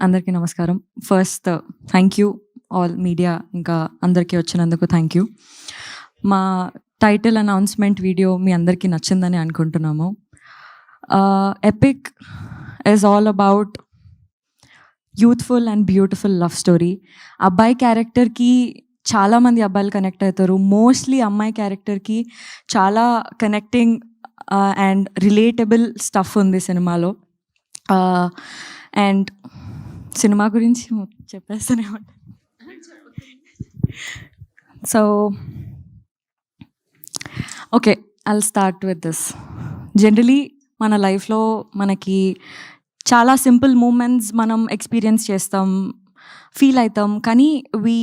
అందరికీ నమస్కారం. First thank you all media ఇంకా అందరికీ వచ్చినందుకు థ్యాంక్ యూ. మా టైటిల్ అనౌన్స్మెంట్ వీడియో మీ అందరికీ నచ్చిందని అనుకుంటున్నాము. Epic is all about youthful and beautiful love story. అబ్బాయి క్యారెక్టర్కి చాలామంది అబ్బాయిలు కనెక్ట్ అవుతారు. మోస్ట్లీ అమ్మాయి క్యారెక్టర్కి చాలా కనెక్టింగ్ అండ్ రిలేటబుల్ స్టఫ్ ఉంది సినిమాలో. అండ్ సినిమా గురించి చెప్పేస్తూనే ఉంటాను. So okay, I'll start with this. Generally మన లైఫ్లో మనకి చాలా సింపుల్ మూమెంట్స్ మనం ఎక్స్పీరియన్స్ చేస్తాం, ఫీల్ అవుతాం, కానీ we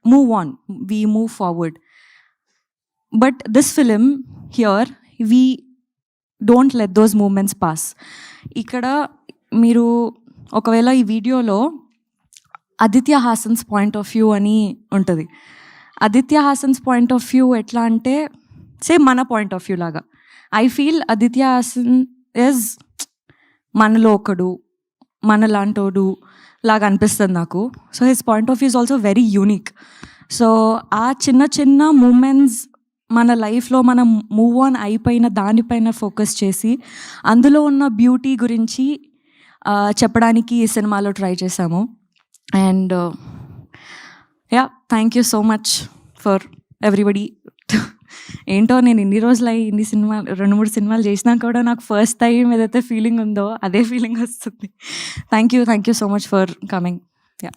move on, we move forward. But this film here we don't let those moments pass. ఇక్కడ మీరు ఒకవేళ ఈ వీడియోలో Aditya Hasan's point of view అని ఉంటుంది. Aditya Hasan's point of view ఎట్లా అంటే సేమ్ మన పాయింట్ ఆఫ్ వ్యూ లాగా. I feel Aditya Hasan is మనలో ఒకడు, మనలాంటోడు లాగా అనిపిస్తుంది నాకు. So his point of view is also very unique. So ఆ చిన్న చిన్న మూమెంట్స్ మన లైఫ్లో మనం మూవ్ ఆన్ అయిపోయిన దానిపైన ఫోకస్ చేసి అందులో ఉన్న బ్యూటీ గురించి చెప్పడానికి ఈ సినిమాలో ట్రై చేశాము. And yeah, thank you so much for everybody. ఏంటో నేను ఇన్ని రోజులు ఇన్ని సినిమాలు 2-3 సినిమాలు చేసినా కూడా నాకు ఫస్ట్ టైం ఏదైతే ఫీలింగ్ ఉందో అదే ఫీలింగ్ వస్తుంది. Thank you so much for coming. Yeah,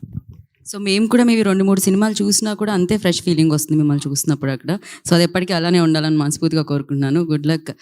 so మేము కూడా మేబీ 2-3 సినిమాలు చూసినా కూడా అంతే ఫ్రెష్ ఫీలింగ్ వస్తుంది మిమ్మల్ని చూసినప్పుడు అక్కడ. సో అది ఎప్పటికీ అలానే ఉండాలని మనస్ఫూర్తిగా కోరుకుంటున్నాను. Good luck.